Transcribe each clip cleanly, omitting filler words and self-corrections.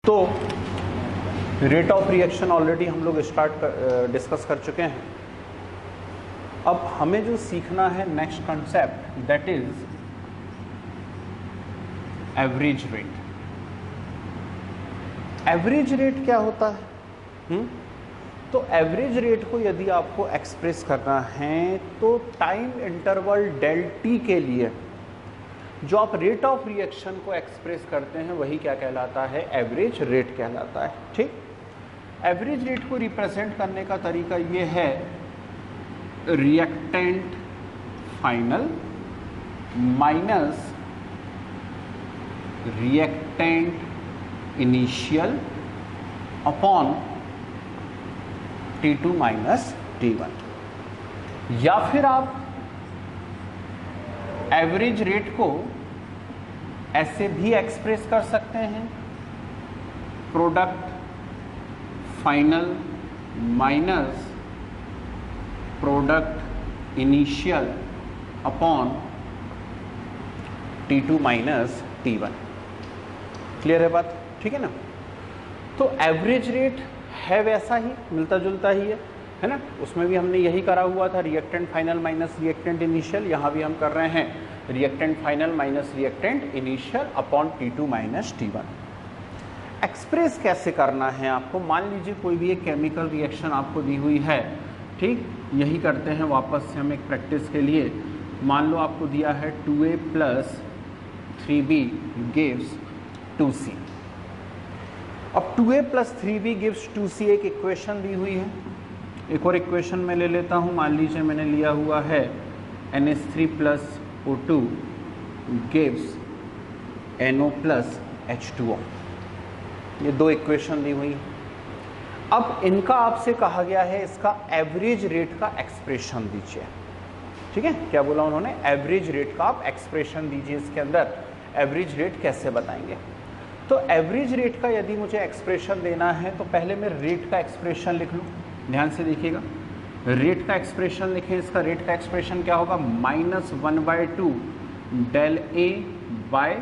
तो rate of reaction already हम लोग डिस्कस कर चुके हैं। अब हमें जो सीखना है next concept, that is average rate. Average rate क्या होता है? तो एवरेज रेट को यदि आपको एक्सप्रेस करना है तो टाइम इंटरवल डेल टी के लिए जो आप रेट ऑफ रिएक्शन को एक्सप्रेस करते हैं वही क्या कहलाता है? एवरेज रेट कहलाता है। ठीक, एवरेज रेट को रिप्रेजेंट करने का तरीका ये है reactant final minus reactant initial upon T2 minus T1। या फिर आप एवरेज रेट को ऐसे भी एक्सप्रेस कर सकते हैं, product final minus product initial upon T2 minus T1। Clear है बात? ठीक है ना। तो एवरेज रेट है वैसा ही, मिलता जुलता ही है ना। उसमें भी हमने यही करा हुआ था, reactant final minus reactant initial. यहाँ भी हम कर रहे हैं reactant final minus reactant initial upon T2 minus T1। Express कैसे करना है आपको? मान लीजिए कोई भी एक केमिकल रिएक्शन आपको दी हुई है। ठीक, यही करते हैं वापस से हम एक प्रैक्टिस के लिए। मान लो आपको दिया है 2A plus 3B gives 2C। अब 2A plus 3B gives 2C एक इक्वेशन दी हुई है। एक और इक्वेशन मैं ले लेता हूँ। मान लीजिए मैंने लिया हुआ है NH3 plus O2 gives NO plus H2O। ये दो इक्वेशन दी हुई है। अब इनका आपसे कहा गया है इसका एवरेज रेट का एक्सप्रेशन दीजिए। ठीक है, क्या बोला उन्होंने? एवरेज रेट का आप एक्सप्रेशन दीजिए। इसके अंदर एवरेज रेट कैसे बताएंगे? तो एवरेज रेट का यदि मुझे एक्सप्रेशन देना है तो पहले मैं रेट का एक्सप्रेशन लिख लूँ। ध्यान से देखिएगा, रेट का एक्सप्रेशन लिखें। इसका रेट का एक्सप्रेशन क्या होगा? -1/2 del A by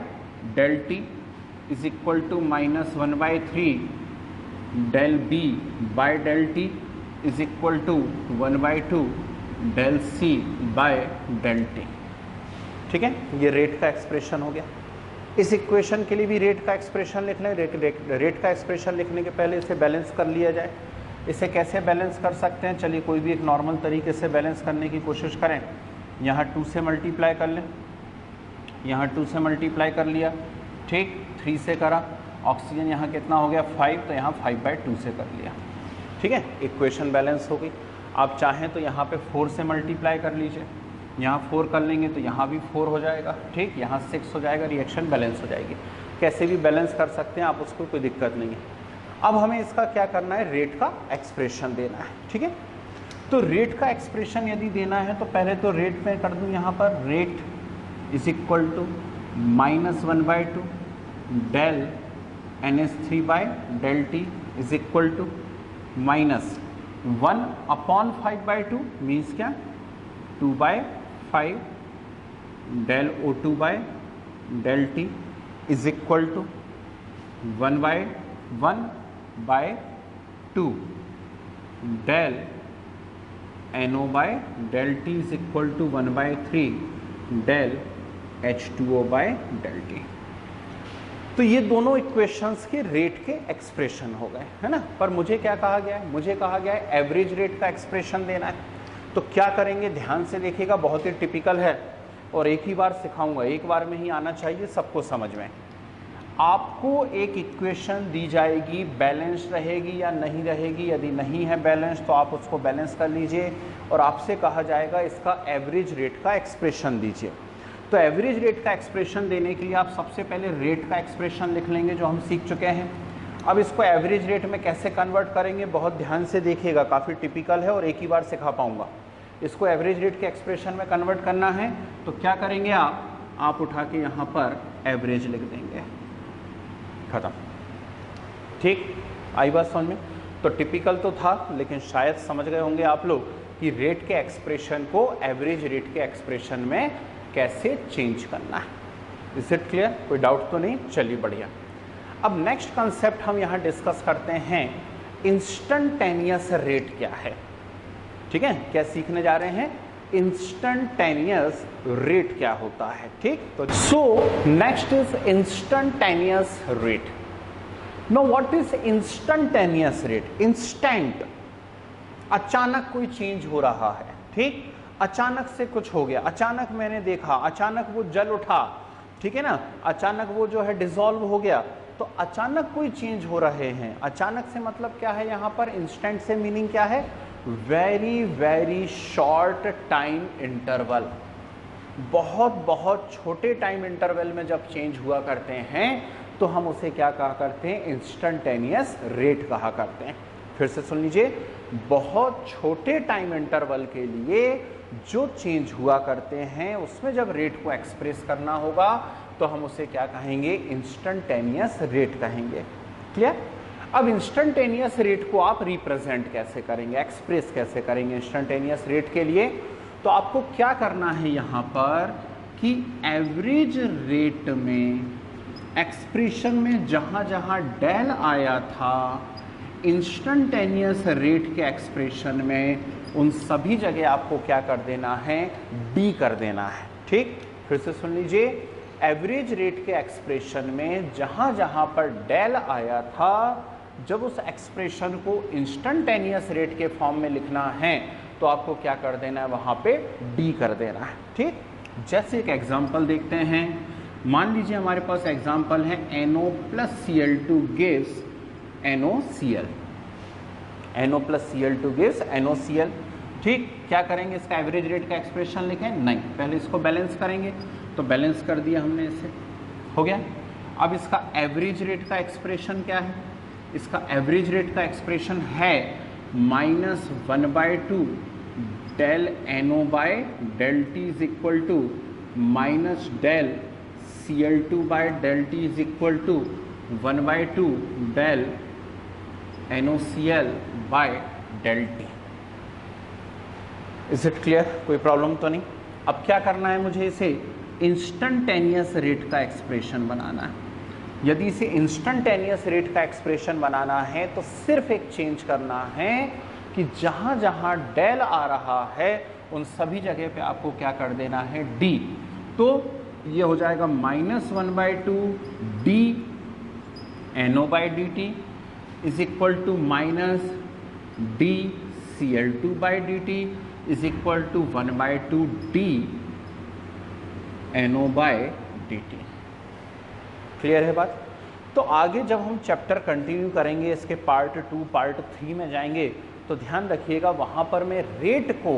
del T is equal to -1/3 del B by del T is equal to 1/2 del C by del T। ठीक है, ये रेट का एक्सप्रेशन हो गया। इस इक्वेशन के लिए भी रेट का एक्सप्रेशन लिख लें। रेट का एक्सप्रेशन लिखने के पहले इसे बैलेंस कर लिया जाए। इसे कैसे बैलेंस कर सकते हैं? चलिए कोई भी एक नॉर्मल तरीके से बैलेंस करने की कोशिश करें। यहाँ 2 से मल्टीप्लाई कर लें, यहाँ 2 से मल्टीप्लाई कर लिया। ठीक, 3 से करा, ऑक्सीजन यहाँ कितना हो गया? 5, तो यहाँ 5/2 से कर लिया। ठीक है, इक्वेशन बैलेंस हो गई। आप चाहें तो यहाँ पे 4 से मल्टीप्लाई कर लीजिए। यहाँ 4 कर लेंगे तो यहाँ भी 4 हो जाएगा। ठीक, यहाँ 6 हो जाएगा, रिएक्शन बैलेंस हो जाएगी। कैसे भी बैलेंस कर सकते हैं आप, उसको कोई दिक्कत नहीं है। अब हमें इसका क्या करना है? रेट का एक्सप्रेशन देना है। ठीक है, तो रेट का एक्सप्रेशन यदि देना है तो पहले तो रेट में कर दूँ। यहाँ पर rate is equal to -1/2 del NH3 by del T is equal to -1/5/2 means क्या? 2/5 del O2 by del T is equal to 1/1/2 del NO by del T is equal to 1/3 del H2O by del T। तो ये दोनों equations के rate के expression हो गए, है ना। पर मुझे क्या कहा गया है? मुझे कहा गया है एवरेज रेट का एक्सप्रेशन देना है। तो क्या करेंगे? ध्यान से देखिएगा, बहुत ही टिपिकल है और एक ही बार सिखाऊंगा, एक बार में ही आना चाहिए सबको समझ में। आपको एक इक्वेशन दी जाएगी, बैलेंस रहेगी या नहीं रहेगी। यदि नहीं है बैलेंस तो आप उसको बैलेंस कर लीजिए और आपसे कहा जाएगा इसका एवरेज रेट का एक्सप्रेशन दीजिए। तो एवरेज रेट का एक्सप्रेशन देने के लिए आप सबसे पहले रेट का एक्सप्रेशन लिख लेंगे, जो हम सीख चुके हैं। अब इसको एवरेज रेट में कैसे कन्वर्ट करेंगे, बहुत ध्यान से देखिएगा, काफ़ी टिपिकल है और एक ही बार सिखा पाऊंगा। इसको एवरेज रेट के एक्सप्रेशन में कन्वर्ट करना है तो क्या करेंगे आप उठा के यहाँ पर एवरेज लिख देंगे, खत्म। ठीक, आई बात समझ में? तो टिपिकल तो था, लेकिन शायद समझ गए होंगे आप लोग कि रेट के एक्सप्रेशन को एवरेज रेट के एक्सप्रेशन में कैसे चेंज करना है। Is it clear? कोई डाउट तो नहीं? चलिए बढ़िया। अब नेक्स्ट कंसेप्ट हम यहाँ डिस्कस करते हैं, इंस्टंटेनियस रेट क्या है। ठीक है, क्या सीखने जा रहे हैं, इंस्टंटेनियस रेट क्या होता है। ठीक, तो so next is instantaneous rate. Know what is instantaneous rate? Instant, अचानक कोई चेंज हो रहा है। ठीक, अचानक से कुछ हो गया, अचानक मैंने देखा, अचानक वो जल उठा, ठीक है ना, अचानक वो जो है डिसॉल्व हो गया, तो अचानक कोई चेंज हो रहे हैं। अचानक से मतलब क्या है यहाँ पर, इंस्टेंट से मीनिंग क्या है, very very short time interval. बहुत बहुत छोटे टाइम इंटरवल में जब चेंज हुआ करते हैं तो हम उसे क्या कहा करते हैं, इंस्टंटेनियस रेट कहा करते हैं। फिर से सुन लीजिए, बहुत छोटे टाइम इंटरवल के लिए जो चेंज हुआ करते हैं उसमें जब रेट को एक्सप्रेस करना होगा तो हम उसे क्या कहेंगे, इंस्टंटेनियस रेट कहेंगे। क्लियर? अब इंस्टंटेनियस रेट को आप रिप्रेजेंट कैसे करेंगे, एक्सप्रेस कैसे करेंगे इंस्टंटेनियस रेट के लिए? तो आपको क्या करना है यहाँ पर कि एवरेज रेट में एक्सप्रेशन में जहाँ जहाँ डेल आया था, इंस्टंटेनियस रेट के एक्सप्रेशन में उन सभी जगह आपको क्या कर देना है, डी कर देना है। ठीक, फिर से सुन लीजिए, एवरेज रेट के एक्सप्रेशन में जहाँ जहाँ पर डेल आया था, जब उस एक्सप्रेशन को इंस्टंटेनियस रेट के फॉर्म में लिखना है तो आपको क्या कर देना है, वहाँ पे डी कर देना है। ठीक, जैसे एक एग्जांपल देखते हैं। मान लीजिए हमारे पास एग्जांपल है NO + Cl2 gives NOCl, NO + Cl2 gives NOCl। ठीक, क्या करेंगे, इसका एवरेज रेट का एक्सप्रेशन लिखें? नहीं, पहले इसको बैलेंस करेंगे। तो बैलेंस कर दिया हमने, इससे हो गया। अब इसका एवरेज रेट का एक्सप्रेशन क्या है, इसका एवरेज रेट का एक्सप्रेशन है -1/2 del NO/del T is equal to -del Cl2/del T is equal to 1/2 del NOCl/del T। Is it clear? कोई प्रॉब्लम तो नहीं? अब क्या करना है, मुझे इसे इंस्टंटेनियस रेट का एक्सप्रेशन बनाना है। यदि इसे इंस्टंटेनियस रेट का एक्सप्रेशन बनाना है तो सिर्फ एक चेंज करना है कि जहाँ जहाँ डेल आ रहा है उन सभी जगह पे आपको क्या कर देना है, डी। तो ये हो जाएगा -1/2 d NO/dt is equal to -d Cl2/dt is equal to 1/2 d NO/dt। Clear है बात? तो आगे जब हम चैप्टर कंटिन्यू करेंगे, इसके पार्ट 2 पार्ट 3 में जाएंगे, तो ध्यान रखिएगा वहाँ पर मैं रेट को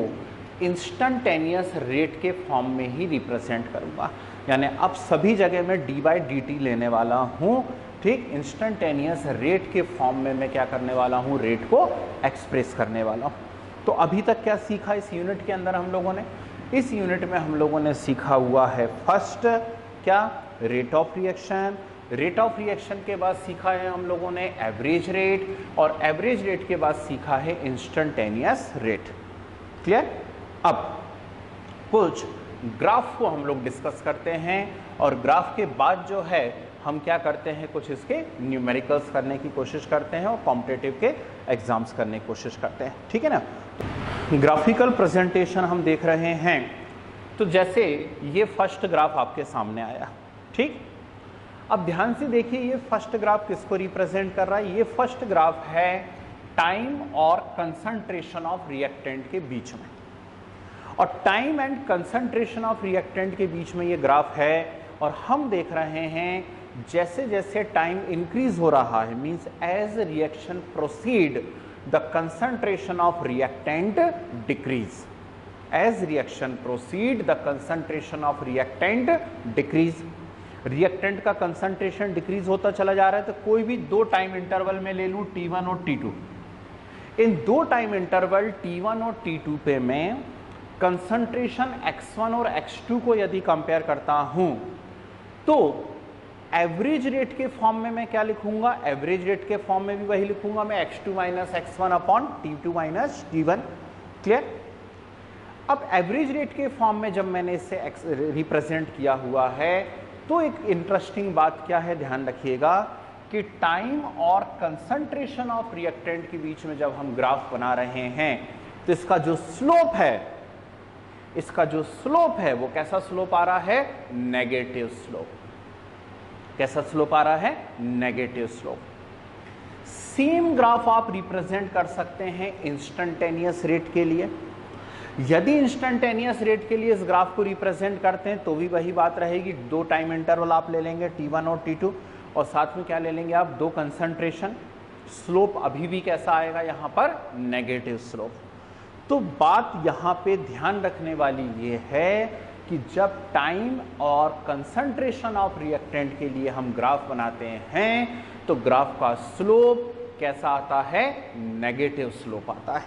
इंस्टंटेनियस रेट के फॉर्म में ही रिप्रेजेंट करूँगा। यानी अब सभी जगह मैं d/dt लेने वाला हूँ। ठीक, इंस्टंटेनियस रेट के फॉर्म में मैं क्या करने वाला हूँ, रेट को एक्सप्रेस करने वाला हूँ। तो अभी तक क्या सीखा इस यूनिट के अंदर हम लोगों ने? इस यूनिट में हम लोगों ने सीखा हुआ है फर्स्ट क्या, rate of reaction. Rate of reaction के बाद सीखा है हम लोगों ने एवरेज रेट, और एवरेज रेट के बाद सीखा है इंस्टंटेनियस रेट। क्लियर? अब कुछ ग्राफ को हम लोग डिस्कस करते हैं, और ग्राफ के बाद जो है हम क्या करते हैं, कुछ इसके न्यूमेरिकल्स करने की कोशिश करते हैं और कॉम्पिटिटिव के एग्जाम्स करने की कोशिश करते हैं। ठीक है ना? ग्राफिकल प्रेजेंटेशन हम देख रहे हैं। तो जैसे ये फर्स्ट ग्राफ आपके सामने आया, ठीक, अब ध्यान से देखिए ये फर्स्ट ग्राफ किसको रिप्रेजेंट कर रहा है। ये फर्स्ट ग्राफ है टाइम और कंसंट्रेशन ऑफ रिएक्टेंट के बीच में, और time and concentration of reactant के बीच में ये ग्राफ है। और हम देख रहे हैं जैसे जैसे टाइम इंक्रीज हो रहा है, means as reaction proceed the concentration of reactant decrease. As reaction proceed the concentration of reactant decrease. Reactant का कंसंट्रेशन डिक्रीज होता चला जा रहा है। तो कोई भी दो टाइम इंटरवल में ले लूं, T1 और T2। इन दो टाइम इंटरवल T1 और T2 पे मैं कंसंट्रेशन x1 और x2 को यदि कंपेयर करता हूं तो एवरेज रेट के फॉर्म में मैं क्या लिखूंगा, एवरेज रेट के फॉर्म में भी वही लिखूंगा मैं, x2 minus x1 upon T2 minus T1। Clear? अब एवरेज रेट के फॉर्म में जब मैंने इसे रिप्रेजेंट किया हुआ है तो एक इंटरेस्टिंग बात क्या है, ध्यान रखिएगा कि टाइम और कंसंट्रेशन ऑफ रिएक्टेंट के बीच में जब हम ग्राफ बना रहे हैं तो इसका जो स्लोप है वो कैसा स्लोप आ रहा है? Negative slope. कैसा स्लोप आ रहा है? Negative slope. सेम ग्राफ आप रिप्रेजेंट कर सकते हैं इंस्टेंटेनियस रेट के लिए। यदि इंस्टेंटेनियस रेट के लिए इस ग्राफ को रिप्रेजेंट करते हैं तो भी वही बात रहेगी, दो टाइम इंटरवल आप ले लेंगे T1 और T2, और साथ में क्या ले लेंगे आप? दो कंसंट्रेशन। स्लोप अभी भी कैसा आएगा यहां पर? Negative slope. तो बात यहां पे ध्यान रखने वाली ये है कि जब टाइम और कंसंट्रेशन ऑफ रिएक्टेंट के लिए हम ग्राफ बनाते हैं तो ग्राफ का स्लोप कैसा आता है? नेगेटिव स्लोप आता है।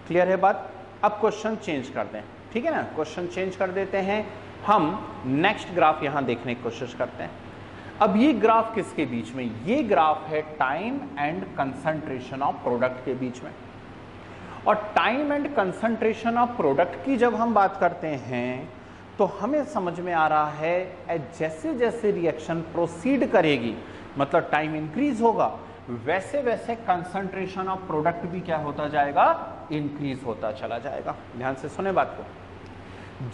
क्लियर है बात? अब क्वेश्चन चेंज कर दें, ठीक है ना? क्वेश्चन चेंज कर देते हैं, हम नेक्स्ट ग्राफ यहां देखने की कोशिश करते हैं। अब ये ग्राफ किसके बीच में? ये ग्राफ है time and concentration of product के बीच में। और time and concentration of product की जब हम बात करते हैं तो हमें समझ में आ रहा है जैसे जैसे रिएक्शन प्रोसीड करेगी, मतलब टाइम इंक्रीज होगा, वैसे वैसे कंसंट्रेशन ऑफ प्रोडक्ट भी क्या होता जाएगा? इंक्रीज होता चला जाएगा। ध्यान से सुने बात को।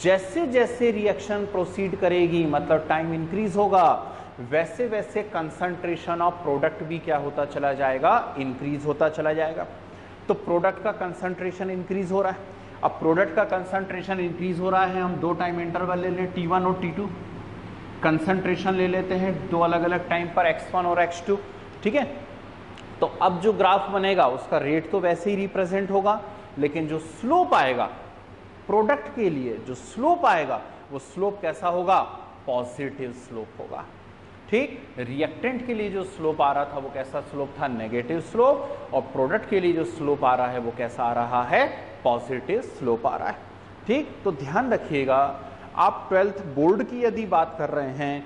जैसे जैसे रिएक्शन प्रोसीड करेगी, मतलब टाइम इंक्रीज होगा, वैसे वैसे कंसंट्रेशन ऑफ प्रोडक्ट भी क्या होता चला जाएगा? इंक्रीज होता चला जाएगा। तो प्रोडक्ट का कंसंट्रेशन इंक्रीज हो रहा है। अब प्रोडक्ट का कंसंट्रेशन इंक्रीज हो रहा है, हम दो टाइम इंटरवल ले लें T1 और T2, कंसंट्रेशन ले लेते हैं दो अलग अलग टाइम पर X1 और X2, ठीक है? तो अब जो ग्राफ बनेगा उसका रेट तो वैसे ही रिप्रेजेंट होगा, लेकिन जो स्लोप आएगा प्रोडक्ट के लिए, जो स्लोप आएगा वो स्लोप कैसा होगा? पॉजिटिव स्लोप होगा। ठीक, रिएक्टेंट के लिए जो स्लोप आ रहा था वो कैसा स्लोप था? Negative slope. और प्रोडक्ट के लिए जो स्लोप आ रहा है वो कैसा आ रहा है? पॉजिटिव स्लोप आ रहा है। ठीक, तो ध्यान रखिएगा, आप 12th बोर्ड की यदि बात कर रहे हैं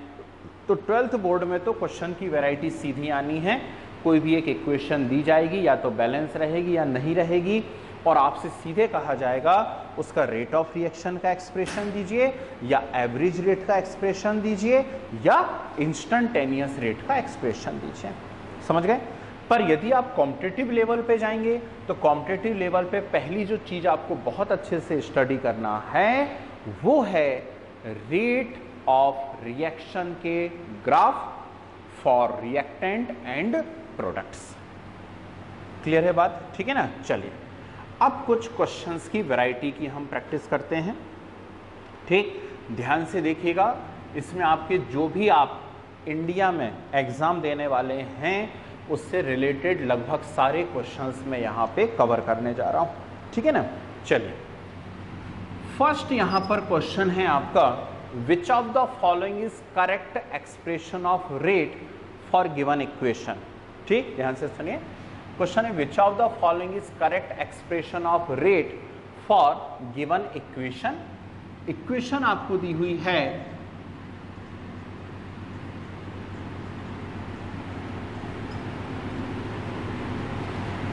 तो 12th बोर्ड में तो क्वेश्चन की वैरायटी सीधी आनी है। कोई भी एक इक्वेशन दी जाएगी, या तो बैलेंस रहेगी या नहीं रहेगी, और आपसे सीधे कहा जाएगा उसका रेट ऑफ रिएक्शन का एक्सप्रेशन दीजिए, या एवरेज रेट का एक्सप्रेशन दीजिए, या इंस्टेंटेनियस रेट का एक्सप्रेशन दीजिए। समझ गए? पर यदि आप कॉम्पिटिटिव लेवल पे जाएंगे तो कॉम्पिटिटिव लेवल पे पहली जो चीज आपको बहुत अच्छे से स्टडी करना है वो है रेट ऑफ रिएक्शन के graph for reactant and products. Clear है बात? ठीक है ना? चलिए अब कुछ क्वेश्चंस की वैरायटी की हम प्रैक्टिस करते हैं। ठीक, ध्यान से देखिएगा, इसमें आपके जो भी आप इंडिया में एग्जाम देने वाले हैं उससे रिलेटेड लगभग सारे क्वेश्चंस मैं यहाँ पे कवर करने जा रहा हूँ। ठीक है ना? चलिए, फर्स्ट यहाँ पर क्वेश्चन है आपका, which of the following is correct expression of rate for given equation. ठीक, ध्यान से सुनिए, क्वेश्चन है which of the following is correct expression of rate for given equation. Equation आपको दी हुई है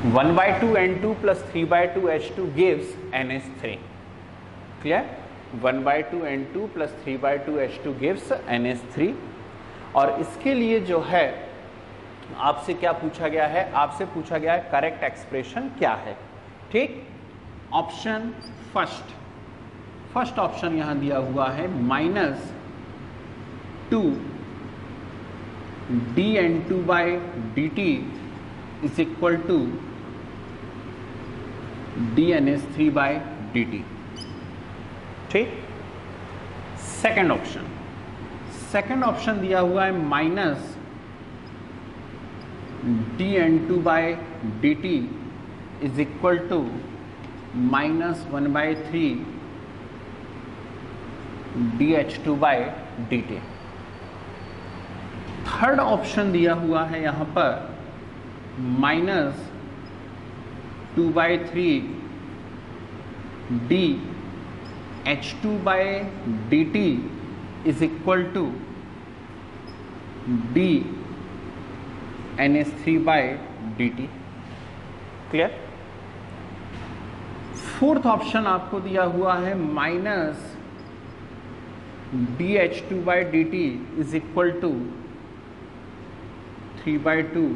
1/2 N2 plus 3/2 H2 gives NH3. Clear? 1/2 N2 plus 3/2 H2 gives NH3। और इसके लिए जो है आपसे क्या पूछा गया है? आपसे पूछा गया है करेक्ट एक्सप्रेशन क्या है। ठीक, ऑप्शन फर्स्ट ऑप्शन यहां दिया हुआ है -2 dN2/dt is equal to dNH3/dt। ठीक, सेकंड ऑप्शन दिया हुआ है -dN2/dt is equal to -1/3 dH2/dt। Third option दिया हुआ है यहां पर -2/3 dH2/dt is equal to dNH3/dt। Clear? Fourth option आपको दिया हुआ है -dH2/dt is equal to 3/2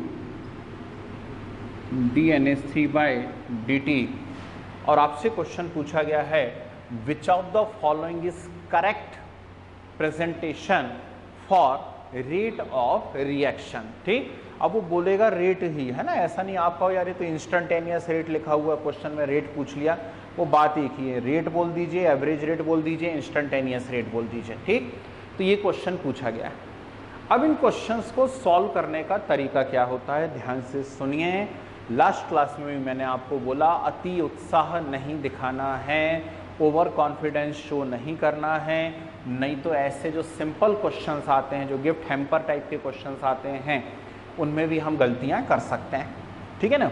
dNH3/dt। और आपसे क्वेश्चन पूछा गया है which of the following is correct presentation for rate of reaction. ठीक, अब वो बोलेगा रेट ही है ना, ऐसा नहीं आप कहो यार ये तो इंस्टेंटेनियस रेट लिखा हुआ है, क्वेश्चन में रेट पूछ लिया, वो बात एक ही है, रेट बोल दीजिए, एवरेज रेट बोल दीजिए, इंस्टेंटेनियस रेट बोल दीजिए। ठीक, तो ये क्वेश्चन पूछा गया है। अब इन क्वेश्चंस को सॉल्व करने का तरीका क्या होता है, ध्यान से सुनिए। लास्ट क्लास में भी मैंने आपको बोला अति उत्साह नहीं दिखाना है, ओवर कॉन्फिडेंस शो नहीं करना है, नहीं तो ऐसे जो सिंपल क्वेश्चंस आते हैं, जो गिफ्ट हैम्पर टाइप के क्वेश्चंस आते हैं, उनमें भी हम गलतियां कर सकते हैं। ठीक है ना,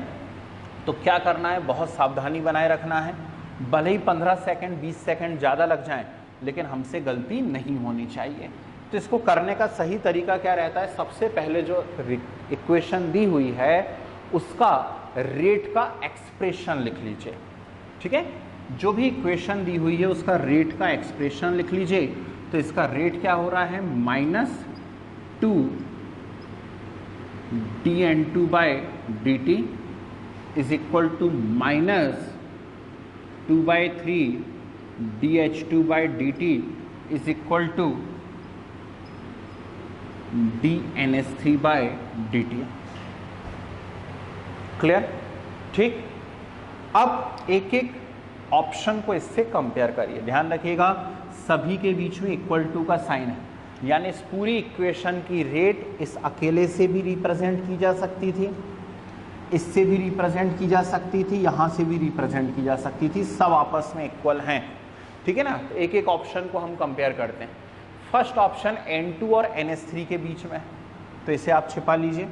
तो क्या करना है, बहुत सावधानी बनाए रखना है, भले ही 15 सेकंड 20 सेकंड ज़्यादा लग जाएं, लेकिन हमसे गलती नहीं होनी चाहिए। तो इसको करने का सही तरीका क्या रहता है, सबसे पहले जो इक्वेशन दी हुई है उसका रेट का एक्सप्रेशन लिख लीजिए। ठीक है, जो भी इक्वेशन दी हुई है उसका रेट का एक्सप्रेशन लिख लीजिए। तो इसका रेट क्या हो रहा है, -2 dN2/dt is equal to -2/3 dH2/dt is equal to dNH3/dt। Clear? ठीक, अब एक एक ऑप्शन को इससे कंपेयर करिए। ध्यान रखिएगा सभी के बीच में इक्वल टू का साइन है, यानी इस पूरी इक्वेशन की रेट इस अकेले से भी रिप्रेजेंट की जा सकती थी, इससे भी रिप्रेजेंट की जा सकती थी, यहाँ से भी रिप्रेजेंट की जा सकती थी, सब आपस में इक्वल हैं। ठीक है ना, तो एक एक ऑप्शन को हम कंपेयर करते हैं। फर्स्ट ऑप्शन N2 और NH3 के बीच में, तो इसे आप छिपा लीजिए।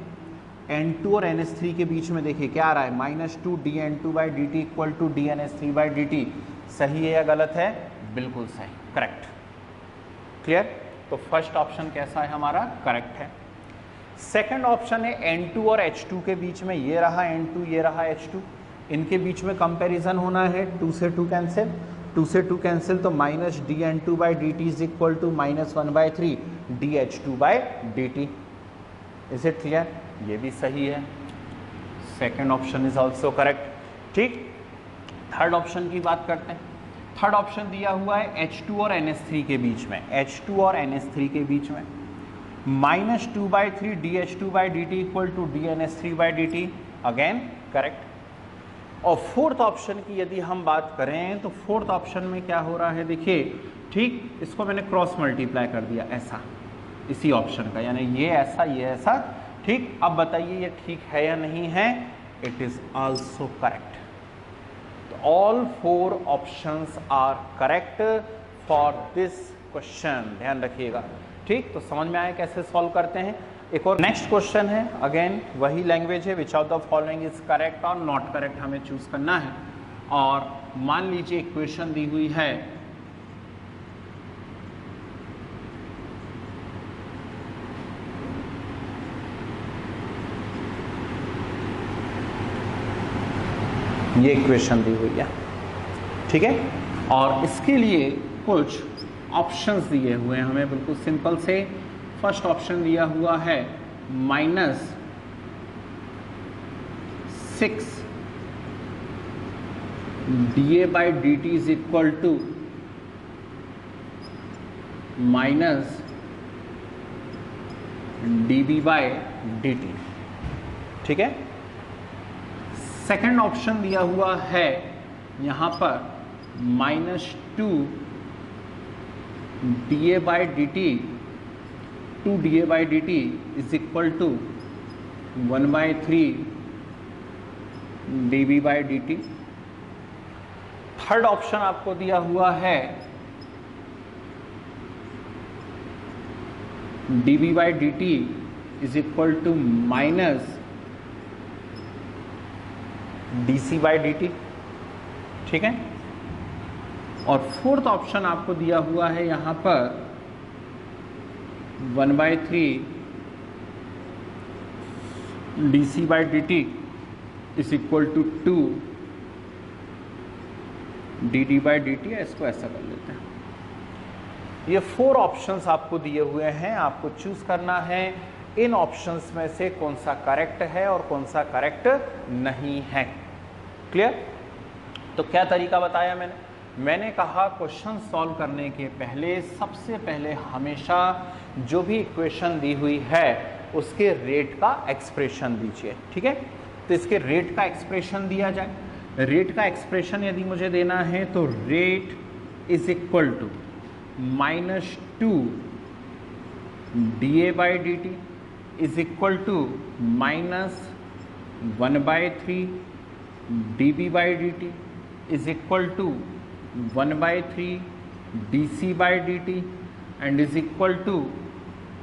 N2 और NH3 के बीच में देखिए क्या आ रहा है, -2 dN2/dt इक्वल टू dNH3/dt। सही है या गलत है, बिल्कुल सही, करेक्ट। क्लियर? तो फर्स्ट ऑप्शन कैसा है हमारा, करेक्ट है। सेकंड ऑप्शन है N2 और H2 के बीच में, ये रहा N2 ये रहा H2, इनके बीच में कंपैरिजन होना है, 2 से 2 कैंसिल, 2 से 2 कैंसिल, तो -dN2/dt is equal to -1/3 dH2/dt। Is it clear? ये भी सही है, second option is also correct. ठीक, थर्ड ऑप्शन की बात करते हैं। थर्ड ऑप्शन दिया हुआ है H2 और NH3 के बीच में, H2 और NH3 के बीच में -2/3 dH2/dt equal to dNH3/dt, again correct. और फोर्थ ऑप्शन की यदि हम बात करें तो फोर्थ ऑप्शन में क्या हो रहा है, देखिए ठीक, इसको मैंने क्रॉस मल्टीप्लाई कर दिया ऐसा, इसी ऑप्शन का, यानी ये ऐसा। ठीक, अब बताइए ये ठीक है या नहीं है, इट इज ऑल्सो करेक्ट। तो all 4 options are correct for this question, ध्यान रखिएगा। ठीक, तो समझ में आया कैसे सॉल्व करते हैं। एक और नेक्स्ट क्वेश्चन है, अगेन वही लैंग्वेज है, which of the following is correct और नॉट करेक्ट हमें चूज करना है। और मान लीजिए इक्वेशन दी हुई है ये इक्वेशन दी हुई है, ठीक है, और इसके लिए कुछ ऑप्शंस दिए हुए हैं हमें, बिल्कुल सिंपल से। फर्स्ट ऑप्शन दिया हुआ है -6 dA/dt is equal to -dB/dt। ठीक है, सेकंड ऑप्शन दिया हुआ है यहाँ पर -2 dA/dt 2 dA/dt is equal to 1/3 dB/dt। Third option आपको दिया हुआ है dB/dt is equal to -dC/dt। ठीक है, और फोर्थ ऑप्शन आपको दिया हुआ है यहाँ पर 1/3 dC/dt is equal to 2 dd/dt। इसको ऐसा कर लेते हैं। ये 4 ऑप्शंस आपको दिए हुए हैं, आपको चूज करना है इन ऑप्शंस में से कौन सा करेक्ट है और कौन सा करेक्ट नहीं है। क्लियर? तो क्या तरीका बताया मैंने कहा क्वेश्चन सॉल्व करने के पहले सबसे पहले हमेशा जो भी इक्वेशन दी हुई है उसके रेट का एक्सप्रेशन दीजिए। ठीक है, तो इसके रेट का एक्सप्रेशन दिया जाए। रेट का एक्सप्रेशन यदि मुझे देना है तो rate is equal to -2 dA by dt is equal to -1/3 dB by dt is equal to 1/3 dC by dt and is equal to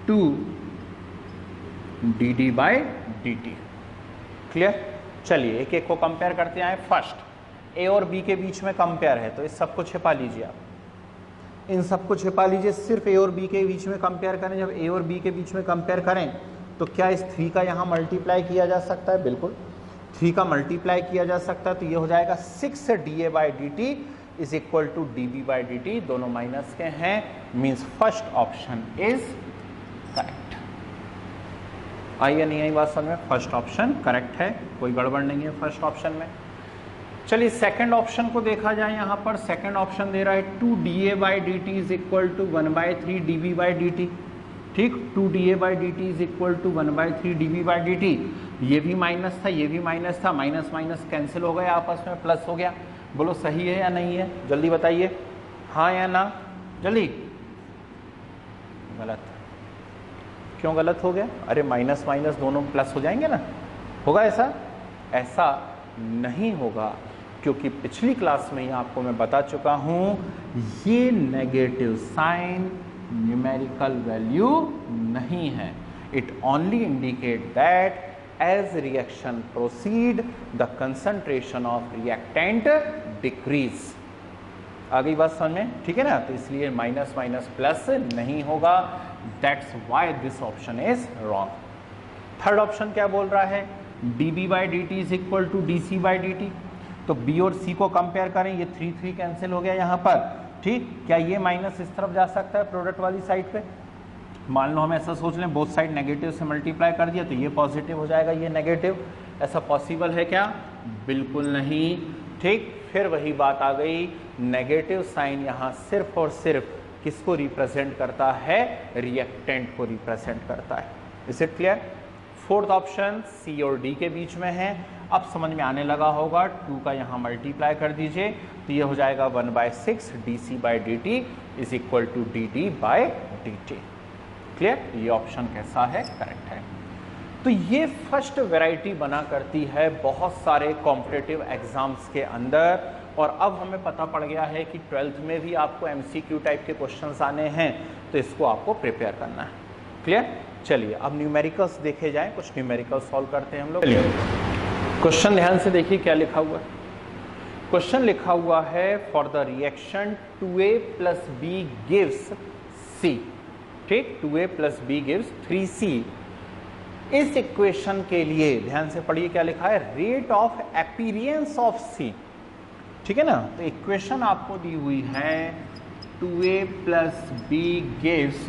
2 dd by dt। Clear? चलिए एक एक को कंपेयर करते हैं। फर्स्ट ए और बी के बीच में compare है तो इस सबको छिपा लीजिए आप, इन सबको छिपा लीजिए, सिर्फ ए और बी के बीच में कंपेयर करें। जब ए और बी के बीच में कंपेयर करें तो क्या इस 3 का यहाँ मल्टीप्लाई किया जा सकता है? बिल्कुल 3 का मल्टीप्लाई किया जा सकता है, तो ये हो जाएगा 6 dA by dt is equal to dB by dt, दोनों माइनस के हैं, means first option is correct. आई या नहीं आई बात समझ में? फर्स्ट ऑप्शन करेक्ट है, कोई गड़बड़ नहीं है फर्स्ट ऑप्शन में। चलिए सेकंड ऑप्शन को देखा जाए। यहाँ पर सेकंड ऑप्शन दे रहा है 2 dA by dt is equal to 1/3 dB by dt। ठीक, 2 dA by dt is equal to 1/3 dB by dt। ये भी माइनस था, ये भी माइनस था, माइनस माइनस कैंसिल हो गया, आपस में प्लस हो गया। बोलो सही है या नहीं है? जल्दी बताइए, हाँ या ना, जल्दी। गलत। क्यों गलत हो गया? अरे माइनस माइनस दोनों प्लस हो जाएंगे ना, होगा ऐसा? ऐसा नहीं होगा, क्योंकि पिछली क्लास में ही आपको मैं बता चुका हूं ये नेगेटिव साइन न्यूमेरिकल वैल्यू नहीं है। It only indicate that as reaction proceed the concentration of reactant decrease. आ गई बात समझ में? ठीक है ना, तो इसलिए माइनस माइनस प्लस नहीं होगा। That's why this option is wrong. Third option क्या बोल रहा है? dB by dt is equal to dC by dt। तो B और C को कंपेयर करें, ये 3 कैंसिल हो गया यहाँ पर। ठीक, क्या ये माइनस इस तरफ जा सकता है प्रोडक्ट वाली साइड पे? मान लो हम ऐसा सोच लें, बोथ साइड नेगेटिव से मल्टीप्लाई कर दिया तो ये पॉजिटिव हो जाएगा, ये नेगेटिव। ऐसा पॉसिबल है क्या? बिल्कुल नहीं। ठीक, फिर वही बात आ गई, नेगेटिव साइन यहाँ सिर्फ और सिर्फ किसको रिप्रेजेंट करता है? रिएक्टेंट को रिप्रेजेंट करता है। Is it clear? Fourth option C और D के बीच में है। अब समझ में आने लगा होगा, 2 का यहाँ मल्टीप्लाई कर दीजिए तो ये हो जाएगा 1/6 dC by dt is equal to dd by dt। Clear? ये ऑप्शन कैसा है? करेक्ट है। तो ये फर्स्ट वैरायटी बना करती है बहुत सारे कॉम्पिटिटिव एग्जाम्स के अंदर। और अब हमें पता पड़ गया है कि 12th में भी आपको MCQ टाइप के क्वेश्चंस आने हैं, तो इसको आपको प्रिपेयर करना है। क्लियर? चलिए अब न्यूमेरिकल्स देखे जाएं, कुछ न्यूमेरिकल्स सॉल्व करते हैं हम लोग। क्वेश्चन ध्यान से देखिए क्या लिखा हुआ है। क्वेश्चन लिखा हुआ है for the reaction 2A plus B gives C। ठीक, 2A plus B gives 3C। इस इक्वेशन के लिए ध्यान से पढ़िए क्या लिखा है? Rate of appearance of C। ठीक है ना, तो इक्वेशन आपको दी हुई है 2A plus B gives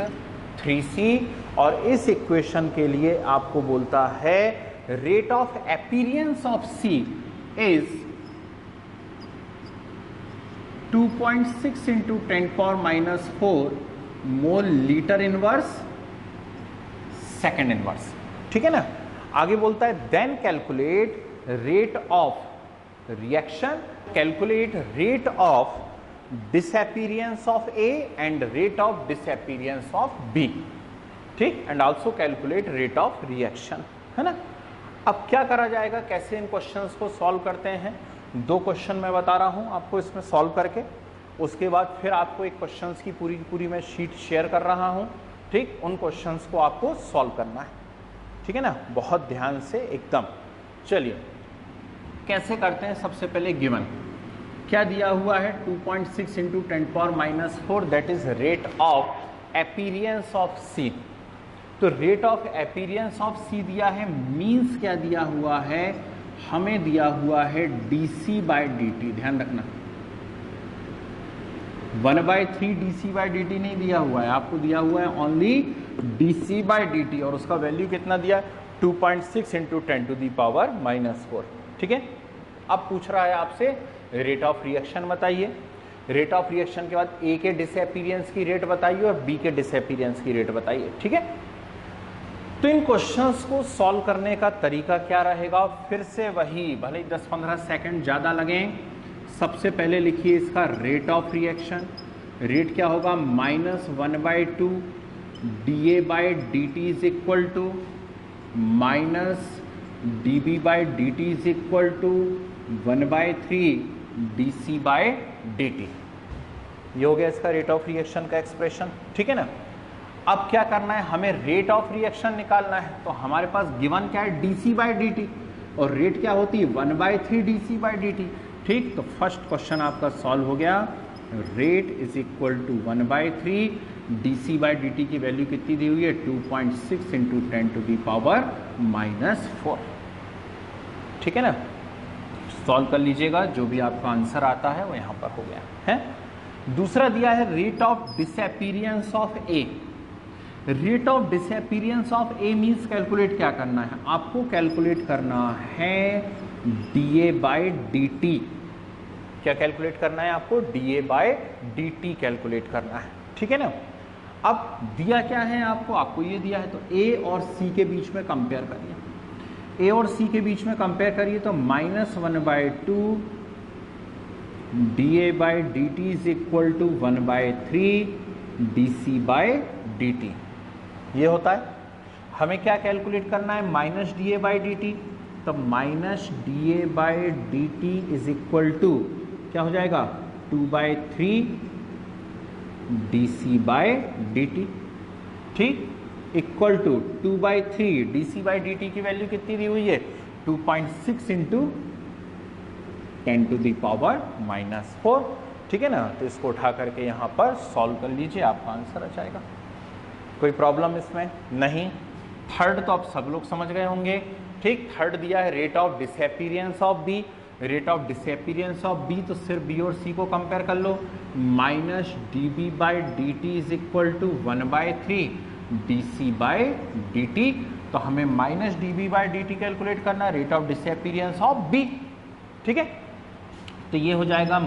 3C और इस इक्वेशन के लिए आपको बोलता है rate of appearance of C is 2.6 into 10⁻⁻⁴ mole litre inverse second inverse. ठीक है ना, आगे बोलता है then calculate rate of reaction, calculate rate of disappearance of A and rate of disappearance of B। ठीक, and also calculate rate of reaction, है ना। अब क्या करा जाएगा, कैसे इन क्वेश्चंस को सॉल्व करते हैं? 2 क्वेश्चन मैं बता रहा हूं आपको इसमें सॉल्व करके, उसके बाद फिर आपको एक क्वेश्चंस की पूरी मैं शीट शेयर कर रहा हूं। ठीक, उन क्वेश्चंस को आपको सॉल्व करना है। ठीक है ना, बहुत ध्यान से एकदम। चलिए कैसे करते हैं? सबसे पहले गिवन क्या दिया हुआ है? 2.6 into 10⁻⁴ that is rate of appearance of C। तो rate of appearance of C दिया है, मीन्स क्या दिया हुआ है? हमें दिया हुआ है dC बाई dt। ध्यान रखना, 1/3 dc/dt नहीं दिया हुआ है, आपको दिया हुआ है ओनली dc/dt, और उसका वैल्यू कितना दिया है 2.6 × 10⁻⁻⁴। ठीक है। अब पूछ रहा है आपसे रेट ऑफ रिएक्शन बताइए। रेट ऑफ रिएक्शन के बाद ए के डिसअपीयरेंस की रेट बताइए और बी के डिसअपीयरेंस की रेट बताइए। ठीक है। तो इन क्वेश्चंस को सॉल्व करने का तरीका क्या रहेगा, फिर से वही, भले ही 10-15 सेकंड ज़्यादा लगें। सबसे पहले लिखिए इसका रेट ऑफ रिएक्शन। रेट क्या होगा, -1/2 dA/dt is equal to -dB/dt is equal to 1/3 dC/dt। ये हो गया इसका रेट ऑफ रिएक्शन का एक्सप्रेशन। ठीक है ना। अब क्या करना है, हमें रेट ऑफ रिएक्शन निकालना है। तो हमारे पास गिवन क्या है, dC/dt, और रेट क्या होती है 1/3 dC/dt। ठीक, तो फर्स्ट क्वेश्चन आपका सॉल्व हो गया। Rate is equal to 1/3 dC/dt की वैल्यू कितनी दी हुई है 2.6 × 10⁻⁻⁴। ठीक है ना। सॉल्व कर लीजिएगा, जो भी आपका आंसर आता है वो यहाँ पर हो गया है। दूसरा दिया है rate of disappearance of A. Rate of disappearance of A means calculate क्या करना है, आपको कैलकुलेट करना है dA/dt। क्या कैलकुलेट करना है आपको, dA/dt कैलकुलेट करना है। ठीक है ना। अब दिया क्या है आपको ये दिया है, तो ए और सी के बीच में कंपेयर करिए। ए और सी के बीच में कंपेयर करिए तो -1/2 dA/dt is equal to 1/3 dC/dt। ये होता है। हमें क्या कैलकुलेट करना है, -dA/dt, तो -dA/dt इज इक्वल टू क्या हो जाएगा 2/3 dC/dt। ठीक, इक्वल टू 2/3 dC/dt की वैल्यू कितनी दी हुई है 2.6 × 10⁻⁻⁴। ठीक है ना। तो इसको उठा करके यहाँ पर सॉल्व कर लीजिए, आपका आंसर आ जाएगा। कोई प्रॉब्लम इसमें नहीं। थर्ड तो आप सब लोग समझ गए होंगे। ठीक, थर्ड दिया है rate of disappearance of B. Rate of disappearance of B, तो सिर्फ बी और सी को कंपेयर कर लो। -dB/dt is equal to 1/3 dC/dt। तो हमें -dB/dt कैलकुलेट करना है, rate of disappearance of B. ठीक है। तो ये हो जाएगा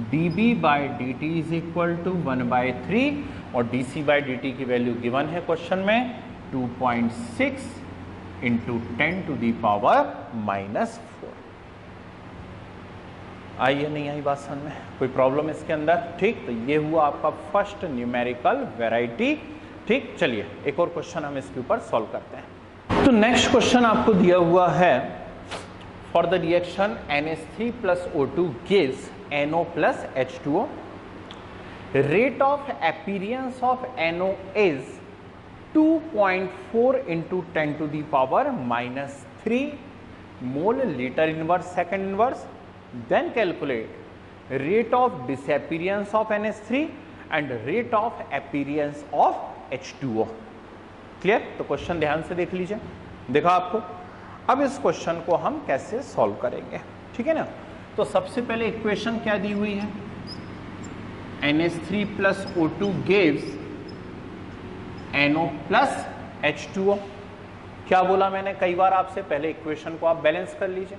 -dB/dt इज इक्वल टू 1/3, और dC/dt की वैल्यू गिवन है क्वेश्चन में 2.6 × 10⁻⁻⁴। आई या नहीं आई बात समझ में, कोई प्रॉब्लम इसके अंदर। ठीक, तो ये हुआ आपका फर्स्ट न्यूमेरिकल वैरायटी। ठीक, चलिए एक और क्वेश्चन हम इसके ऊपर सॉल्व करते हैं। तो नेक्स्ट क्वेश्चन आपको दिया हुआ है, for the reaction NH3 + O2 gives NO + H2O, rate of appearance of NO is 2.4 × 10⁻³ mole liter inverse second inverse. Then calculate rate of disappearance of NH3 and rate of appearance of H2O. Clear. तो question ध्यान से देख लीजिए, देखा आपको। अब इस question को हम कैसे सॉल्व करेंगे। ठीक है ना। तो सबसे पहले इक्वेशन क्या दी हुई है, NH3 + O2 gives NO + H2O। क्या बोला मैंने कई बार आपसे, पहले इक्वेशन को आप बैलेंस कर लीजिए।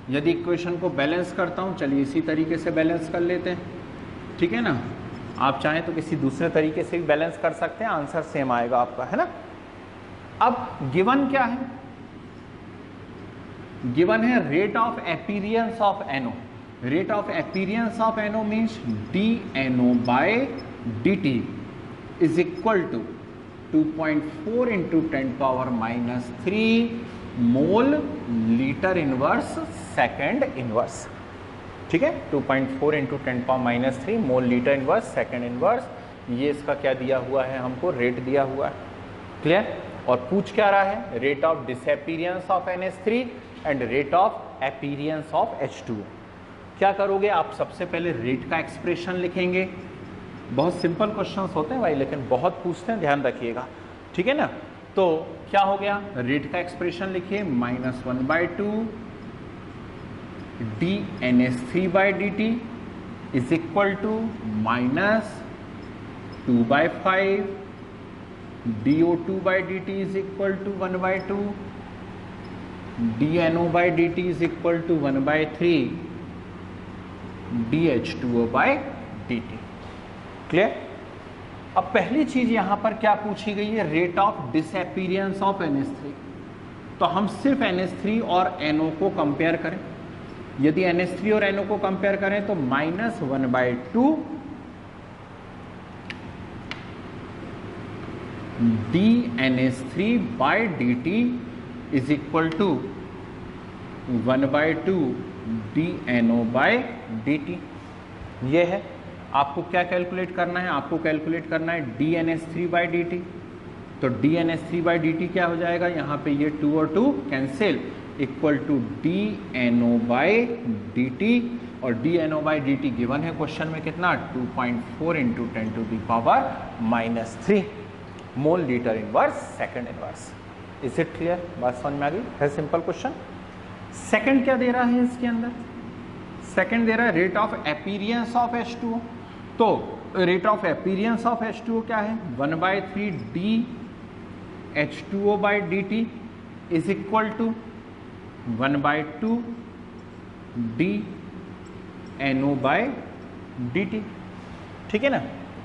यदि इक्वेशन को बैलेंस करता हूं, चलिए इसी तरीके से बैलेंस कर लेते हैं। ठीक है ना। आप चाहें तो किसी दूसरे तरीके से भी बैलेंस कर सकते हैं, आंसर सेम आएगा आपका, है ना। अब गिवन क्या है, गिवन है rate of appearance of NO। Rate of appearance of NO means dNO/dt is equal to 2.4 × 10⁻³ mole litre inverse second inverse. ठीक है, 2.4 × 10⁻³ mole litre inverse second inverse. ये इसका क्या दिया हुआ है, हमको रेट दिया हुआ है। क्लियर। और पूछ क्या रहा है, rate of disappearance of NH3 and rate of appearance of H2O। क्या करोगे आप, सबसे पहले रेट का एक्सप्रेशन लिखेंगे। बहुत सिंपल क्वेश्चंस होते हैं भाई, लेकिन बहुत पूछते हैं, ध्यान रखिएगा। ठीक है ना। तो क्या हो गया, रेट का एक्सप्रेशन लिखिए, -1/2 dNH3/dt is equal to -2/5 DO2/dt is equal to 1/2 DNO/dt is equal to 1/3 DH2O/dt। Clear? अब पहली चीज यहां पर क्या पूछी गई है, rate of disappearance of NH3। तो हम सिर्फ NH3 और NO को कंपेयर करें। यदि NH3 और NO को कंपेयर करें तो -1/2 dNH3/dt is equal to 1/2 DNO/dt। ये है, आपको क्या कैलकुलेट करना है, आपको कैलकुलेट करना है dNH3/dt। तो dNH3/dt क्या हो जाएगा, यहाँ पे ये 2 और 2 कैंसिल, इक्वल टू DNO/dt। और DNO/dt गिवन है क्वेश्चन में कितना, 2.4 into 10⁻³ mole litre inverse second inverse. Is it clear? बात समझ में आ गई? है सिंपल क्वेश्चन। सेकंड क्या दे रहा है इसके अंदर, सेकंड दे रहा है rate of appearance of H2O। तो rate of appearance of H2O क्या है, 1/3 DH2O/dt is equal to 1/2 DNO/dt। ठीक है ना?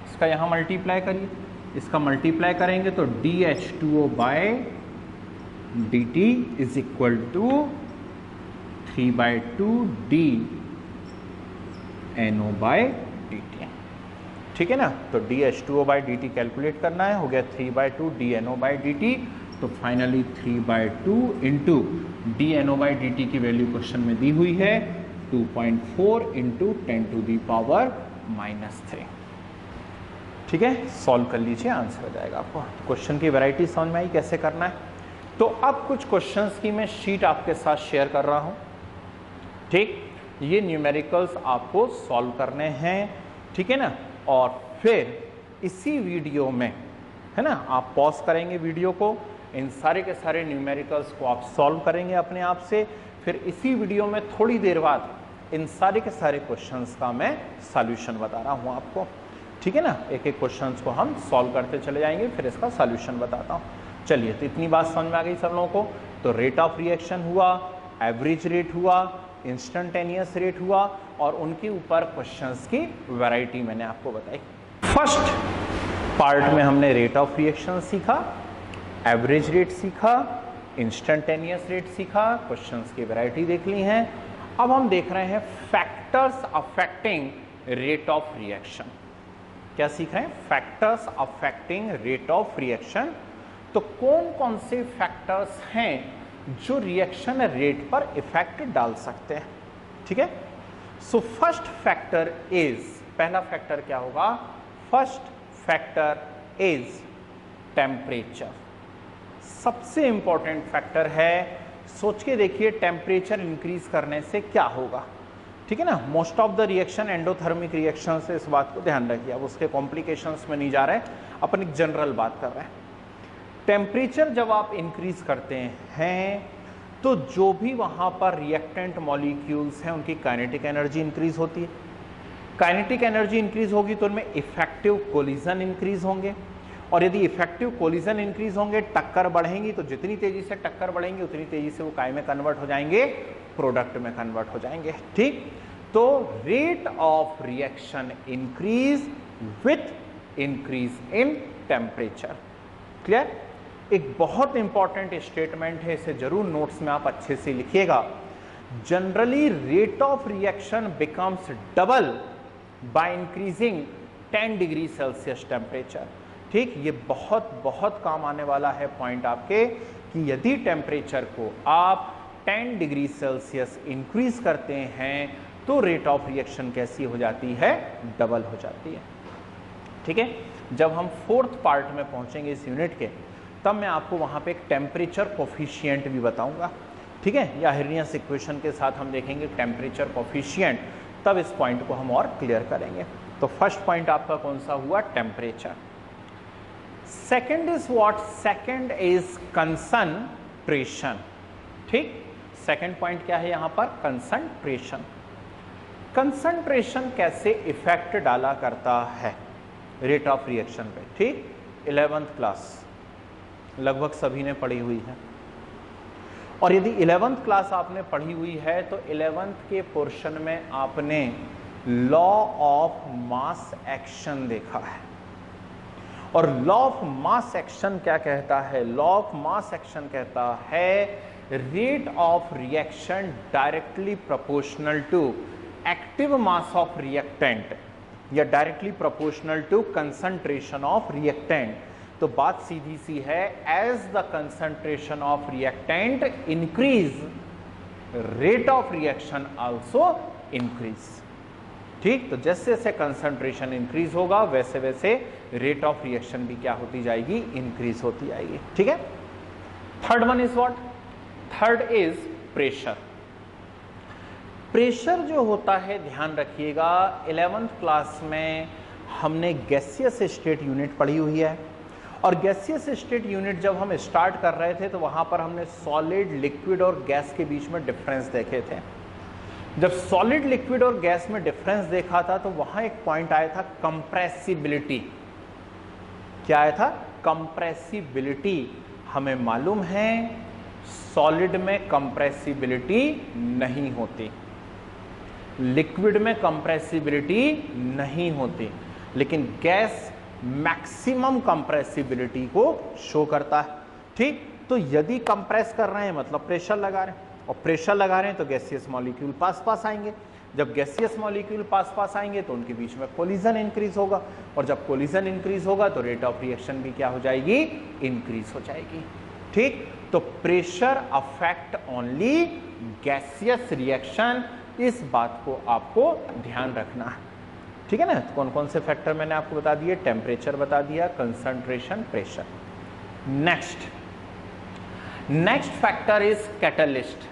इसका यहाँ मल्टीप्लाई करिए, इसका मल्टीप्लाई करेंगे तो DH2O/dt is equal to 3/2 DNO/dt। ठीक है ना? तो DH2O/dt कैलकुलेट करना है, हो गया 3/2 DNO/dt। तो फाइनली 3/2 इंटू DNO/dt की वैल्यू क्वेश्चन में दी हुई है 2.4 इंटू 10⁻³ ठीक है? सॉल्व कर लीजिए, आंसर हो जाएगा आपको। क्वेश्चन की वैरायटी समझ में आई कैसे करना है। तो अब कुछ क्वेश्चंस की मैं शीट आपके साथ शेयर कर रहा हूं। ठीक, ये न्यूमेरिकल्स आपको सॉल्व करने हैं, ठीक है ना? और फिर इसी वीडियो में, है ना, आप पॉज करेंगे वीडियो को, इन सारे के सारे न्यूमेरिकल्स को आप सॉल्व करेंगे अपने आप से। फिर इसी वीडियो में थोड़ी देर बाद इन सारे के सारे क्वेश्चंस का मैं सॉल्यूशन बता रहा हूं आपको। ठीक है ना? एक एक क्वेश्चंस को हम सॉल्व करते चले जाएंगे, फिर इसका सॉल्यूशन बताता हूं। चलिए, तो इतनी बात समझ में आ गई सब लोगों को। तो रेट ऑफ रिएक्शन हुआ, एवरेज रेट हुआ, इंस्टेंटेनियस रेट हुआ, और उनके ऊपर क्वेश्चंस की वैरायटी मैंने आपको बताई। फर्स्ट पार्ट में हमने रेट ऑफ रिएक्शन सीखा, एवरेज रेट सीखा, इंस्टेंटेनियस रेट सीखा, क्वेश्चंस की वैरायटी देख ली है। अब हम देख रहे हैं factors affecting rate of reaction. क्या सीख रहे हैं? Factors affecting rate of reaction. तो कौन कौन से फैक्टर्स हैं जो रिएक्शन रेट पर इफेक्ट डाल सकते हैं? ठीक है? सो फर्स्ट फैक्टर इज, पहला फैक्टर क्या होगा? First factor is temperature. सबसे इंपॉर्टेंट फैक्टर है। सोच के देखिए, टेम्परेचर इंक्रीज करने से क्या होगा? ठीक है ना? Most of the reaction endothermic reaction से, इस बात को ध्यान रखिए। अब उसके कॉम्प्लिकेशंस में नहीं जा रहे, अपन एक जनरल बात कर रहे हैं। टेम्परेचर जब आप इंक्रीज करते हैं तो जो भी वहां पर रिएक्टेंट मॉलिक्यूल्स हैं उनकी काइनेटिक एनर्जी इंक्रीज होती है। काइनेटिक एनर्जी इंक्रीज होगी तो उनमें इफेक्टिव कोलिजन इंक्रीज होंगे, और यदि इफेक्टिव कोलिजन इंक्रीज होंगे, टक्कर बढ़ेंगी, तो जितनी तेजी से टक्कर बढ़ेंगी उतनी तेजी से वो काय में कन्वर्ट हो जाएंगे, प्रोडक्ट में कन्वर्ट हो जाएंगे। ठीक, तो rate of reaction increase with increase in temperature. Clear? एक बहुत इंपॉर्टेंट स्टेटमेंट है, इसे जरूर नोट्स में आप अच्छे से लिखिएगा। Generally rate of reaction becomes double by increasing 10 degree Celsius temperature. ठीक, ये बहुत बहुत काम आने वाला है पॉइंट आपके, कि यदि टेम्परेचर को आप 10 डिग्री सेल्सियस इंक्रीज करते हैं तो रेट ऑफ रिएक्शन कैसी हो जाती है? डबल हो जाती है। ठीक है? जब हम फोर्थ पार्ट में पहुंचेंगे इस यूनिट के, तब मैं आपको वहां पे एक टेम्परेचर कोफिशिएंट भी बताऊंगा। ठीक है? या हेर्नियस इक्वेशन के साथ हम देखेंगे टेम्परेचर कोफिशिएंट, तब इस पॉइंट को हम और क्लियर करेंगे। तो फर्स्ट पॉइंट आपका कौन सा हुआ? Temperature. Second is what? Second is concentration. ठीक, सेकंड पॉइंट क्या है यहां पर? कंसंट्रेशन। कंसंट्रेशन कैसे इफेक्ट डाला करता है रेट ऑफ रिएक्शन पे, ठीक। 11th क्लास लगभग सभी ने पढ़ी हुई है, और यदि 11th क्लास आपने पढ़ी हुई है तो 11th के पोर्शन में आपने लॉ ऑफ मास एक्शन देखा है। और लॉ ऑफ मास एक्शन क्या कहता है? लॉ ऑफ मास एक्शन कहता है rate of reaction directly proportional to active mass of reactant या directly proportional to concentration of reactant. तो बात सीधी सी है, as the concentration of reactant increase rate of reaction also increase, ठीक। तो जैसे जैसे कंसंट्रेशन इंक्रीज होगा वैसे वैसे रेट ऑफ रिएक्शन भी क्या होती जाएगी? इंक्रीज होती जाएगी, ठीक है। Third one is what? Third is pressure. Pressure जो होता है, ध्यान रखिएगा, 11th क्लास में हमने गैसियस स्टेट यूनिट पढ़ी हुई है, और गैसियस स्टेट यूनिट जब हम स्टार्ट कर रहे थे तो वहां पर हमने सॉलिड, लिक्विड और गैस के बीच में डिफरेंस देखे थे। जब सॉलिड, लिक्विड और गैस में डिफरेंस देखा था तो वहां एक पॉइंट आया था कंप्रेसिबिलिटी। क्या आया था? कंप्रेसिबिलिटी। हमें मालूम है सॉलिड में कंप्रेसिबिलिटी नहीं होती, लिक्विड में कंप्रेसिबिलिटी नहीं होती, लेकिन गैस मैक्सिमम कंप्रेसिबिलिटी को शो करता है, ठीक। तो यदि कंप्रेस कर रहे हैं मतलब प्रेशर लगा रहे हैं, और प्रेशर लगा रहे हैं तो गैसियस मॉलिक्यूल पास पास आएंगे। जब गैसियस मॉलिक्यूल पास पास आएंगे तो उनके बीच में कोलिजन इंक्रीज होगा, और जब कोलिजन इंक्रीज होगा तो रेट ऑफ रिएक्शन भी क्या हो जाएगी? इंक्रीज हो जाएगी, ठीक। तो pressure affect only gaseous reaction, इस बात को आपको ध्यान रखना है, ठीक है ना। तो कौन कौन से फैक्टर मैंने आपको बता दिए? टेम्परेचर बता दिया, concentration, pressure. Next factor is catalyst,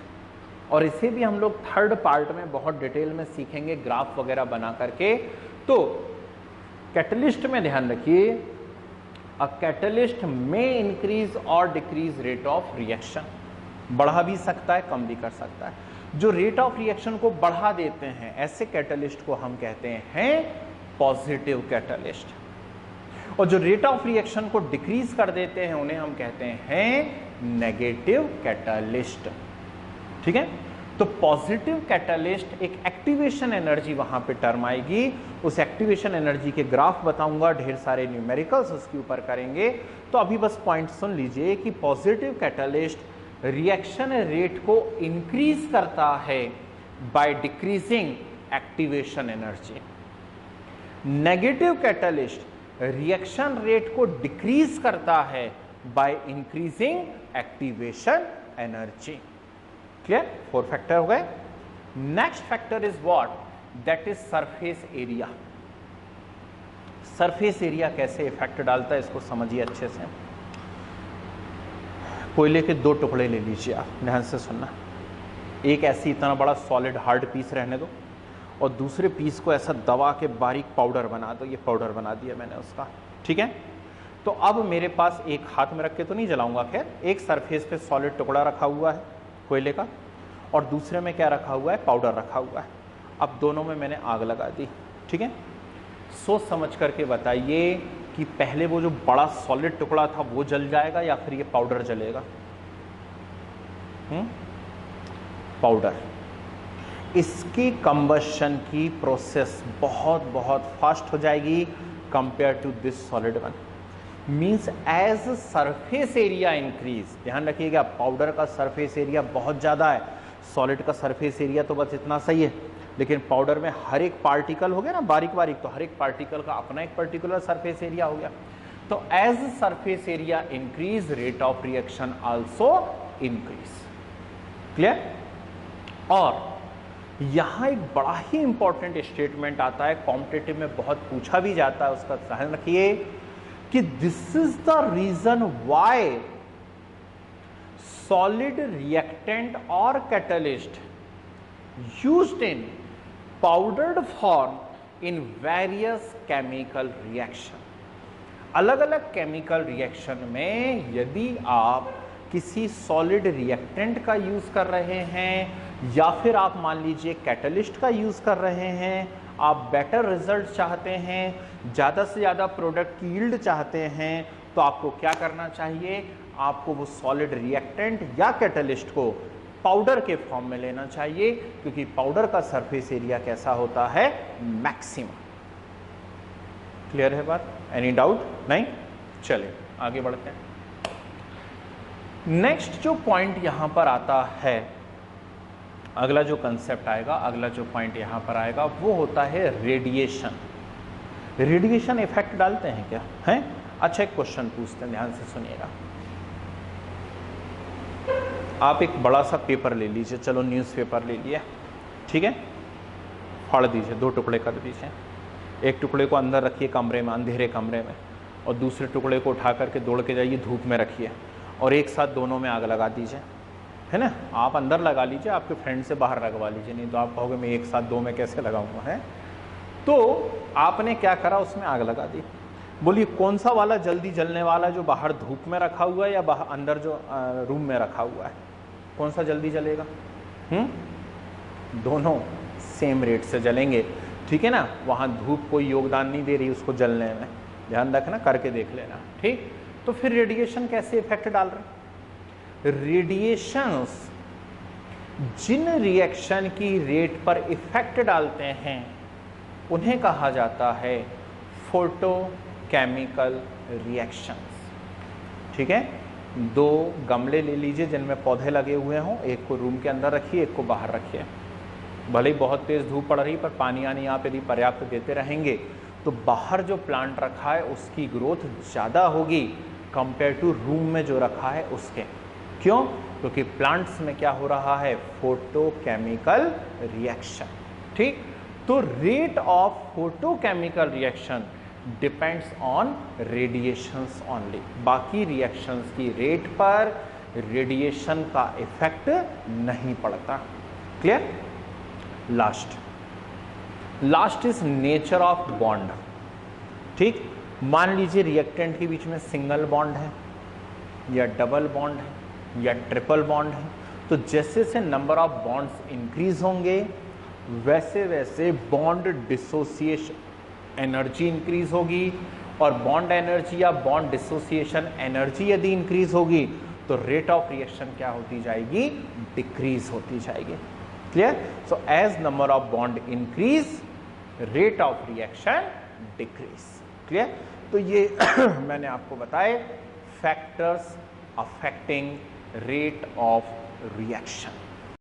और इसे भी हम लोग थर्ड पार्ट में बहुत डिटेल में सीखेंगे ग्राफ वगैरह बना करके। तो कैटलिस्ट में ध्यान रखिए, अ कैटलिस्ट में इंक्रीज और डिक्रीज रेट ऑफ रिएक्शन, बढ़ा भी सकता है कम भी कर सकता है। जो रेट ऑफ रिएक्शन को बढ़ा देते हैं ऐसे कैटलिस्ट को हम कहते हैं पॉजिटिव कैटलिस्ट, और जो रेट ऑफ रिएक्शन को डिक्रीज कर देते हैं उन्हें हम कहते हैं नेगेटिव कैटलिस्ट, ठीक है। तो पॉजिटिव कैटलिस्ट एक एक्टिवेशन एनर्जी वहां पे टर्म आएगी, उस एक्टिवेशन एनर्जी के ग्राफ बताऊंगा, ढेर सारे न्यूमेरिकल्स उसके ऊपर करेंगे। तो अभी बस पॉइंट सुन लीजिए कि पॉजिटिव कैटलिस्ट रिएक्शन रेट को इंक्रीज करता है by decreasing activation energy. Negative catalyst reaction rate को डिक्रीज करता है by increasing activation energy. Clear? 4 factor हो गए। Next factor is what? That is surface area. Surface area कैसे इफेक्ट डालता है इसको समझिए अच्छे से। कोयले के 2 टुकड़े ले लीजिए, आप ध्यान से सुनना। एक ऐसी इतना बड़ा सॉलिड हार्ड पीस रहने दो, और दूसरे पीस को ऐसा दबा के बारीक पाउडर बना दो। ये पाउडर बना दिया मैंने उसका, ठीक है। तो अब मेरे पास एक हाथ में रख के तो नहीं जलाऊंगा, खैर एक सरफेस पे सॉलिड टुकड़ा रखा हुआ है कोयले का, और दूसरे में क्या रखा हुआ है? पाउडर रखा हुआ है। अब दोनों में मैंने आग लगा दी, ठीक है। सोच समझ करके बताइए कि पहले वो जो बड़ा सॉलिड टुकड़ा था वो जल जाएगा या फिर ये पाउडर जलेगा? पाउडर। इसकी कंबशन की प्रोसेस बहुत बहुत फास्ट हो जाएगी compare to this solid one. Means as surface area increase, ध्यान रखिएगा पाउडर का सरफेस एरिया बहुत ज़्यादा है, सॉलिड का सरफेस एरिया तो बस इतना सही है, लेकिन पाउडर में हर एक पार्टिकल हो गया ना बारीक बारीक, तो हर एक पार्टिकल का अपना एक पर्टिकुलर सरफेस एरिया हो गया। तो as surface area increase rate of reaction also increase. Clear? और यहां एक बड़ा ही इंपॉर्टेंट स्टेटमेंट आता है, कॉम्पिटिटिव में बहुत पूछा भी जाता है, उसका ध्यान रखिए कि this is the reason why solid reactant और catalyst used in powdered form in various chemical reaction। अलग अलग केमिकल रिएक्शन में यदि आप किसी सॉलिड रिएक्टेंट का यूज कर रहे हैं या फिर आप मान लीजिए कैटलिस्ट का यूज कर रहे हैं, आप बेटर रिजल्ट चाहते हैं, ज़्यादा से ज़्यादा प्रोडक्ट की यील्ड चाहते हैं, तो आपको क्या करना चाहिए, आपको वो सॉलिड रिएक्टेंट या कैटलिस्ट को पाउडर के फॉर्म में लेना चाहिए, क्योंकि पाउडर का सरफेस एरिया कैसा होता है, मैक्सिमम। क्लियर है बात? Any doubt? नहीं? चलिए आगे बढ़ते हैं। नेक्स्ट जो पॉइंट यहां पर आता है, अगला जो कंसेप्ट आएगा, अगला जो पॉइंट यहां पर आएगा वो होता है रेडिएशन। रेडिएशन इफेक्ट डालते हैं क्या? हैं? अच्छा एक क्वेश्चन पूछते हैं, ध्यान से सुनिएगा। आप एक बड़ा सा पेपर ले लीजिए, चलो न्यूज़पेपर ले लिया, ठीक है, फाड़ दीजिए, 2 टुकड़े कर दीजिए। एक टुकड़े को अंदर रखिए कमरे में, अंधेरे कमरे में, और दूसरे टुकड़े को उठा करके दौड़ के जाइए धूप में रखिए, और एक साथ दोनों में आग लगा दीजिए, है ना। आप अंदर लगा लीजिए, आपके फ्रेंड से बाहर लगवा लीजिए, नहीं तो आप कहोगे मैं एक साथ 2 में कैसे लगाऊंगा, है। तो आपने क्या करा, उसमें आग लगा दी। बोलिए कौन सा वाला जल्दी जलने वाला, जो बाहर धूप में रखा हुआ है या बाहर अंदर जो रूम में रखा हुआ है, कौन सा जल्दी जलेगा? दोनों सेम रेट से जलेंगे, ठीक है ना। वहाँ धूप कोई योगदान नहीं दे रही उसको जलने में, ध्यान रखना, करके देख लेना, ठीक। तो फिर रेडिएशन कैसे इफेक्ट डाल रहे? रेडिएशंस जिन रिएक्शन की रेट पर इफेक्ट डालते हैं उन्हें कहा जाता है फोटोकेमिकल रिएक्शंस, ठीक है। 2 गमले ले लीजिए जिनमें पौधे लगे हुए हों, एक को रूम के अंदर रखिए, एक को बाहर रखिए। भले ही बहुत तेज़ धूप पड़ रही, पर पानी आनी आप यदि पर्याप्त देते रहेंगे तो बाहर जो प्लांट रखा है उसकी ग्रोथ ज़्यादा होगी कंपेयर टू रूम में जो रखा है उसके। क्यों? क्योंकि प्लांट्स में क्या हो रहा है, फोटोकेमिकल रिएक्शन, ठीक। तो rate of photochemical reaction depends on radiations only. बाकी रिएक्शंस की रेट पर रेडिएशन का इफेक्ट नहीं पड़ता। Clear? Last is nature of bond, ठीक। मान लीजिए रिएक्टेंट के बीच में सिंगल बॉन्ड है या डबल बॉन्ड है या ट्रिपल बॉन्ड है, तो जैसे से नंबर ऑफ बॉन्ड्स इंक्रीज होंगे वैसे वैसे बॉन्ड डिसोसिएशन एनर्जी इंक्रीज होगी, और बॉन्ड एनर्जी या बॉन्ड डिसोसिएशन एनर्जी यदि इंक्रीज होगी तो रेट ऑफ रिएक्शन क्या होती जाएगी, डिक्रीज होती जाएगी। Clear? So as number of bond increase rate of reaction decrease. Clear? तो ये मैंने आपको बताए factors affecting rate of reaction.